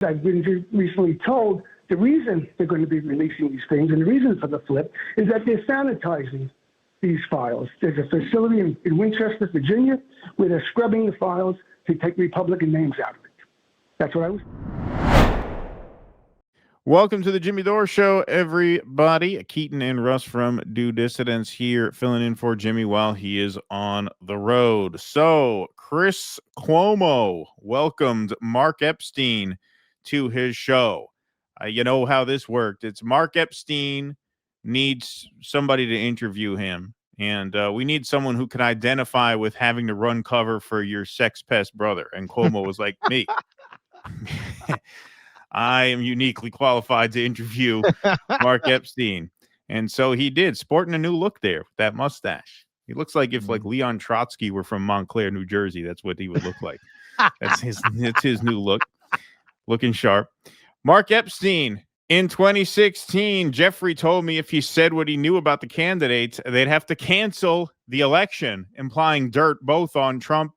I've been recently told the reason they're going to be releasing these things and the reason for the flip is that they're sanitizing these files. There's a facility in Winchester, Virginia, where they're scrubbing the files to take Republican names out of it. That's what I was. Welcome to the Jimmy Dore Show, everybody. Keaton and Russ from Due Dissidence here, filling in for Jimmy while he is on the road. So, Chris Cuomo welcomed Mark Epstein to his show. You know how this worked. It's Mark Epstein needs somebody to interview him, and we need someone who can identify with having to run cover for your sex pest brother. And Cuomo was like, me. I am uniquely qualified to interview Mark Epstein. And so he did, sporting a new look there with that mustache. He looks like if like Leon Trotsky were from Montclair, New Jersey. That's what he would look like. That's his new look. Looking sharp. Mark Epstein, in 2016, Jeffrey told me if he said what he knew about the candidates, they'd have to cancel the election, implying dirt both on Trump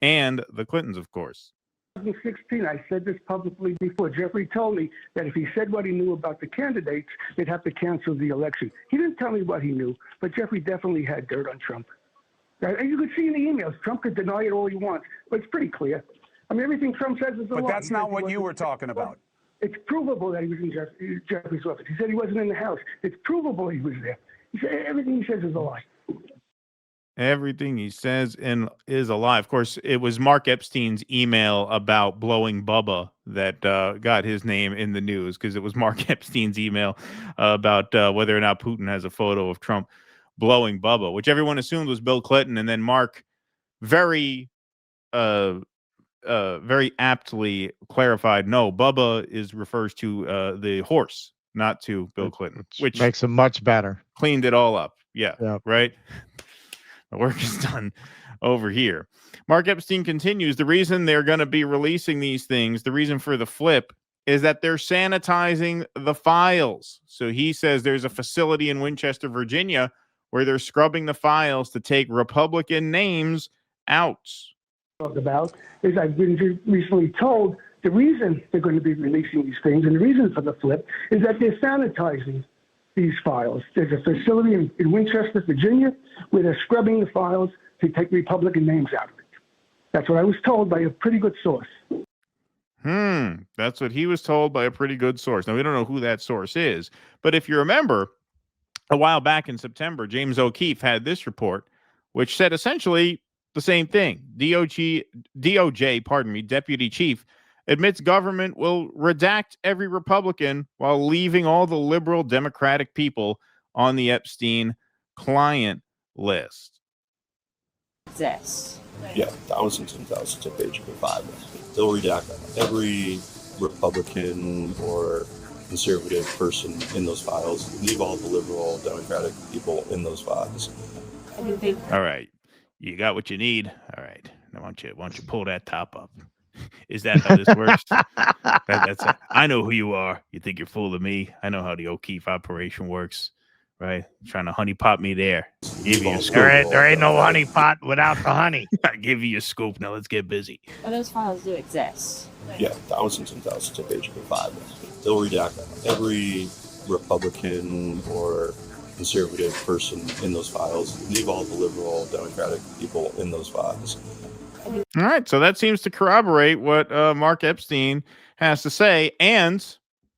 and the Clintons, of course. 2016, I said this publicly before. Jeffrey told me that if he said what he knew about the candidates, they'd have to cancel the election. He didn't tell me what he knew, but Jeffrey definitely had dirt on Trump. And you could see in the emails, Trump could deny it all he wants, but it's pretty clear. I mean, everything Trump says is a lie. But that's not what you were talking about. It's provable that he was in Jeffrey's office. He said he wasn't in the house. It's provable he was there. He said everything he says is a lie. Everything he says is a lie. Of course, it was Mark Epstein's email about blowing Bubba that got his name in the news, because it was Mark Epstein's email about whether or not Putin has a photo of Trump blowing Bubba, which everyone assumed was Bill Clinton. And then Mark very aptly clarified, no, Bubba refers to the horse, not to Bill Clinton, which makes him much better. Cleaned it all up. Yeah. Yep. Right. The work is done over here. Mark Epstein continues. The reason they're going to be releasing these things, the reason for the flip, is that they're sanitizing the files. So he says there's a facility in Winchester, Virginia, where they're scrubbing the files to take Republican names out. About is I've been recently told the reason they're going to be releasing these things and the reason for the flip is that they're sanitizing these files. There's a facility in Winchester, Virginia, where they're scrubbing the files to take Republican names out of it. That's what I was told by a pretty good source. That's what he was told by a pretty good source. Now, we don't know who that source is, but if you remember, a while back in September, James O'Keefe had this report, which said essentially the same thing. DOJ, Deputy Chief, admits government will redact every Republican while leaving all the liberal Democratic people on the Epstein client list. This. Yeah, thousands and thousands of pages of files. They'll redact every Republican or conservative person in those files, leave all the liberal Democratic people in those files. All right. You got what you need. All right. Now, why don't you pull that top up? Is that how this works? I know who you are. You think you're fooling me? I know how the O'Keefe operation works, right? Trying to honeypot me there. Give you a scoop. There ain't no honeypot without the honey. I give you a scoop. Now let's get busy. Well, those files do exist. Yeah, thousands and thousands of pages of files. They'll redact every Republican or conservative person in those files, leave all the liberal Democratic people in those files. All right, so that seems to corroborate what Mark Epstein has to say, and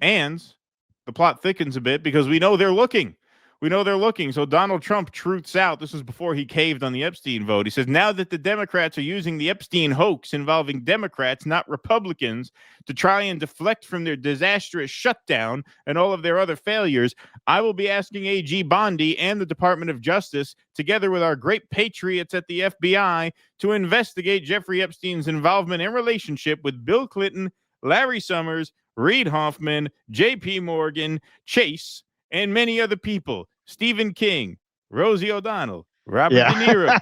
the plot thickens a bit because we know they're looking. So Donald Trump truths out. This was before he caved on the Epstein vote. He says, now that the Democrats are using the Epstein hoax involving Democrats, not Republicans, to try and deflect from their disastrous shutdown and all of their other failures, I will be asking AG Bondi and the Department of Justice, together with our great patriots at the FBI, to investigate Jeffrey Epstein's involvement and relationship with Bill Clinton, Larry Summers, Reid Hoffman, J.P. Morgan, Chase, and many other people. Stephen King, Rosie O'Donnell, Robert De Niro,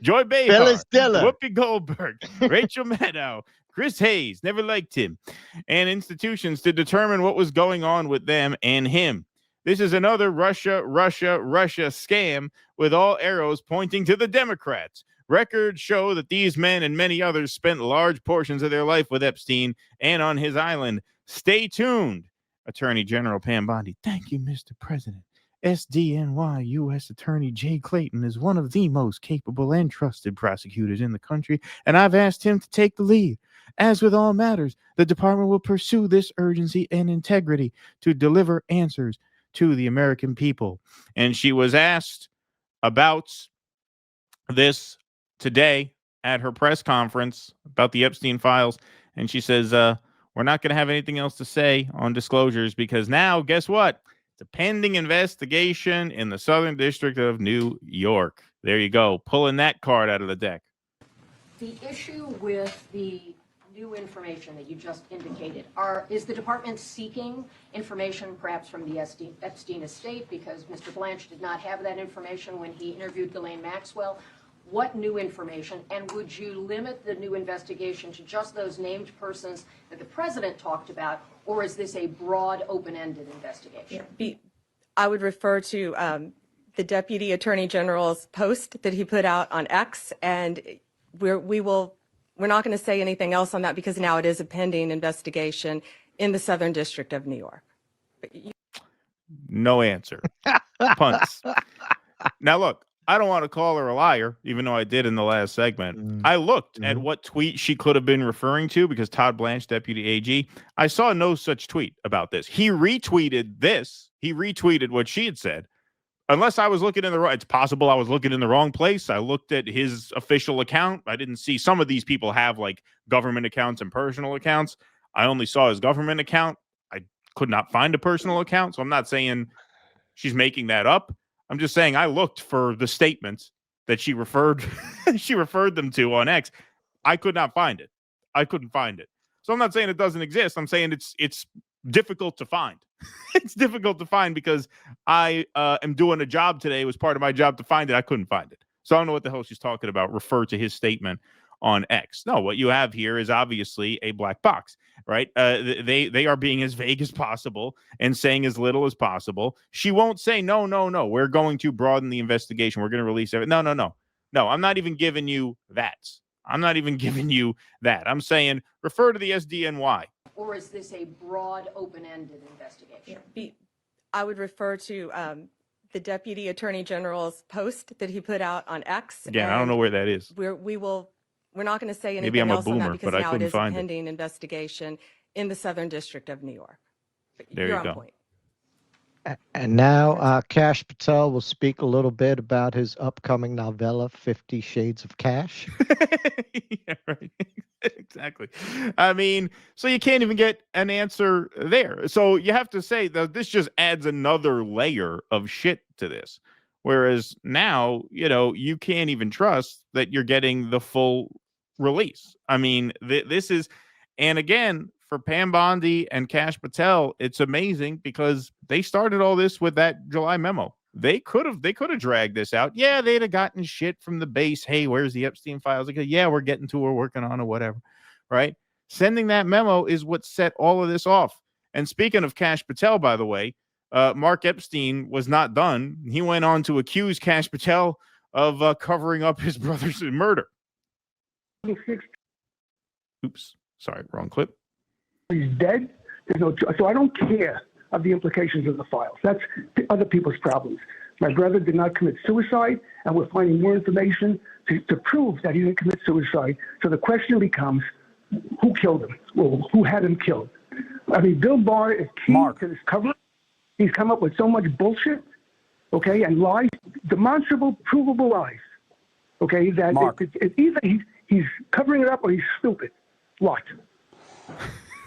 Joy Behar, Whoopi Goldberg, Rachel Maddow, Chris Hayes, never liked him, and institutions to determine what was going on with them and him. This is another Russia scam with all arrows pointing to the Democrats. Records show that these men and many others spent large portions of their life with Epstein and on his island. Stay tuned. Attorney General Pam Bondi. Thank you, Mr. President. SDNY U.S. Attorney Jay Clayton is one of the most capable and trusted prosecutors in the country, and I've asked him to take the lead. As with all matters, the department will pursue this urgency and integrity to deliver answers to the American people. And she was asked about this today at her press conference about the Epstein files, and she says, we're not going to have anything else to say on disclosures because now, guess what? It's a pending investigation in the Southern District of New York. There you go, pulling that card out of the deck. The issue with the new information that you just indicated, is the department seeking information perhaps from the Epstein estate because Mr. Blanche did not have that information when he interviewed Ghislaine Maxwell? What new information, and would you limit the new investigation to just those named persons that the president talked about, or is this a broad, open-ended investigation? I would refer to the Deputy Attorney General's post that he put out on X, and we're not going to say anything else on that because now it is a pending investigation in the Southern District of New York. No answer. Punts. Now, look, I don't want to call her a liar, even though I did in the last segment. I looked at what tweet she could have been referring to because Todd Blanche, Deputy AG, I saw no such tweet about this. He retweeted this. He retweeted what she had said. Unless I was looking in the wrong, it's possible I was looking in the wrong place. I looked at his official account. I didn't see, some of these people have like government accounts and personal accounts. I only saw his government account. I could not find a personal account. So I'm not saying she's making that up. I'm just saying I looked for the statements that she referred them to on X. I could not find it. I couldn't find it. So I'm not saying it doesn't exist. I'm saying it's difficult to find. It's difficult to find because I am doing a job today. It was part of my job to find it. I couldn't find it. So I don't know what the hell she's talking about. Refer to his statement on X. No, what you have here is obviously a black box, right? They are being as vague as possible and saying as little as possible. She won't say, no, we're going to broaden the investigation. We're going to release everything. No, I'm not even giving you that. I'm saying refer to the SDNY. Or is this a broad, open-ended investigation? I would refer to the Deputy Attorney General's post that he put out on X. Again, I don't know where that is. We're not going to say Maybe anything I'm a else on that boomer, because but I now it couldn't is a find it. pending investigation in the Southern District of New York. There You're you on go. point. And now Cash Patel will speak a little bit about his upcoming novella, 50 Shades of Cash. Yeah, right. Exactly. I mean, so you can't even get an answer there. So you have to say that this just adds another layer of shit to this. Whereas now, you can't even trust that you're getting the full release. I mean, this is, and again, for Pam Bondi and Cash Patel, it's amazing because they started all this with that July memo. They could have dragged this out. Yeah, they'd have gotten shit from the base. Hey, where's the Epstein files? Like, yeah, we're getting to, we're working on or whatever, right? Sending that memo is what set all of this off. And speaking of Cash Patel, by the way, Mark Epstein was not done. He went on to accuse Cash Patel of covering up his brother's murder. Oops, sorry, wrong clip. He's dead. There's no choice. So I don't care of the implications of the files. That's other people's problems. My brother did not commit suicide, and we're finding more information to prove that he didn't commit suicide. So the question becomes, who killed him? Well, who had him killed? I mean, Bill Barr is key to this cover. He's come up with so much bullshit, okay, and lies, demonstrable, provable lies, okay, that it's either he's covering it up or he's stupid. What?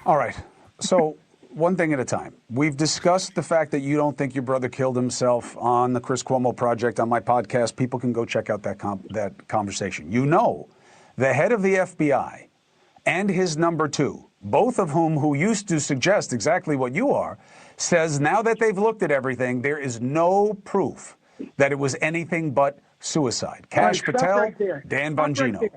All right. So one thing at a time. We've discussed the fact that you don't think your brother killed himself on the Chris Cuomo Project on my podcast. People can go check out that conversation. The head of the FBI and his number two, both of who used to suggest exactly what you are, says now that they've looked at everything, there is no proof that it was anything but suicide. Cash Patel, Dan Bongino.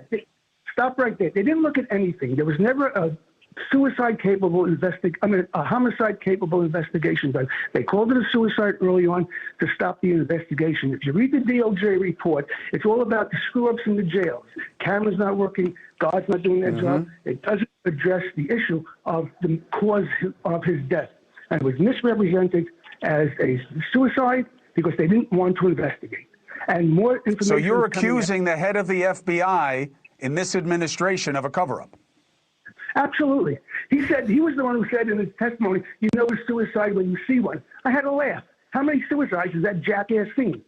Stop right there. They didn't look at anything. There was never a homicide-capable investigation done. They called it a suicide early on to stop the investigation. If you read the DOJ report, it's all about the screw-ups in the jails. Cameras not working, guards not doing their job. It doesn't address the issue of the cause of his death. And it was misrepresented as a suicide because they didn't want to investigate. And more information. So you're accusing the head of the FBI in this administration of a cover-up? Absolutely. He said, he was the one who said in his testimony, you know it's suicide when you see one. I had to laugh. How many suicides has that jackass seen?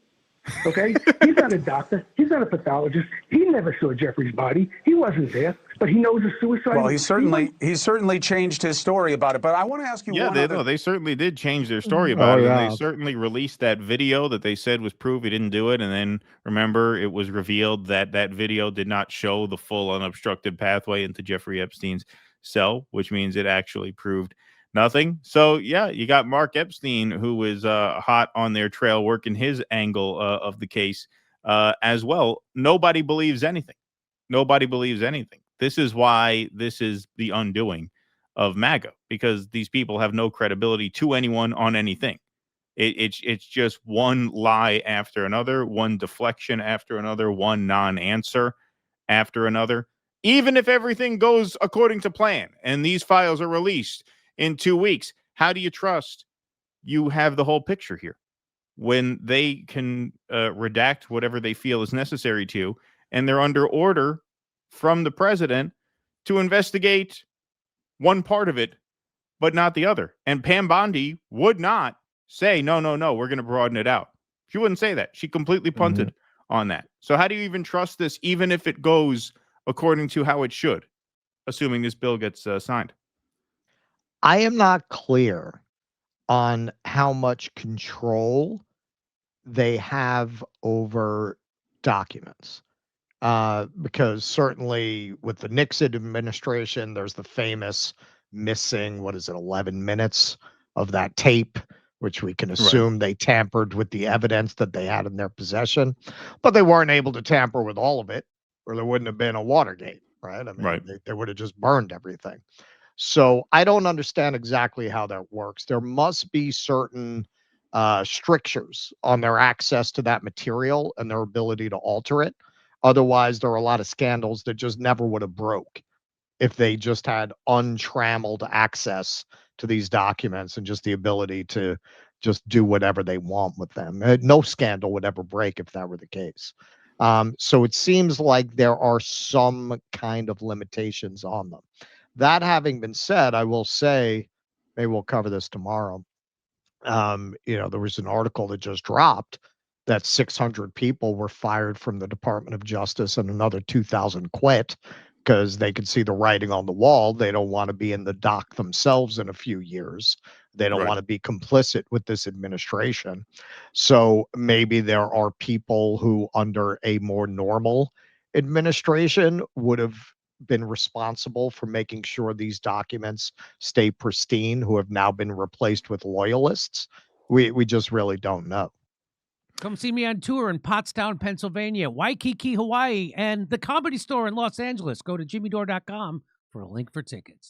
Okay? He's not a doctor. He's not a pathologist. He never saw Jeffrey's body. He wasn't there, but he knows a suicide. Well, he's certainly changed his story about it. But I want to ask you they certainly did change their story about it. And they certainly released that video that they said was proof he didn't do it. And then, remember, it was revealed that that video did not show the full unobstructed pathway into Jeffrey Epstein's cell, which means it actually proved nothing. So, yeah, you got Mark Epstein, who is hot on their trail, working his angle of the case as well. Nobody believes anything. Nobody believes anything. This is why this is the undoing of MAGA, because these people have no credibility to anyone on anything. It's just one lie after another, one deflection after another, one non-answer after another. Even if everything goes according to plan and these files are released in 2 weeks, how do you trust you have the whole picture here when they can redact whatever they feel is necessary to, and they're under order from the president to investigate one part of it, but not the other? And Pam Bondi would not say, no, we're going to broaden it out. She wouldn't say that. She completely punted on that. So how do you even trust this, even if it goes according to how it should, assuming this bill gets signed? I am not clear on how much control they have over documents. Because certainly with the Nixon administration, there's the famous missing, 11 minutes of that tape, which we can assume they tampered with the evidence that they had in their possession, but they weren't able to tamper with all of it, or there wouldn't have been a Watergate, right? I mean, they would have just burned everything. So I don't understand exactly how that works. There must be certain strictures on their access to that material and their ability to alter it. Otherwise, there are a lot of scandals that just never would have broke if they just had untrammeled access to these documents and just the ability to just do whatever they want with them. No scandal would ever break if that were the case. So it seems like there are some kind of limitations on them. That having been said, I will say, maybe we'll cover this tomorrow. There was an article that just dropped that 600 people were fired from the Department of Justice and another 2,000 quit because they could see the writing on the wall. They don't want to be in the dock themselves in a few years. They don't want to be complicit with this administration. So maybe there are people who under a more normal administration would have been responsible for making sure these documents stay pristine, who have now been replaced with loyalists. We just really don't know. Come see me on tour in Pottstown, Pennsylvania, Waikiki, Hawaii, and the Comedy Store in Los Angeles. Go to jimmydore.com for a link for tickets.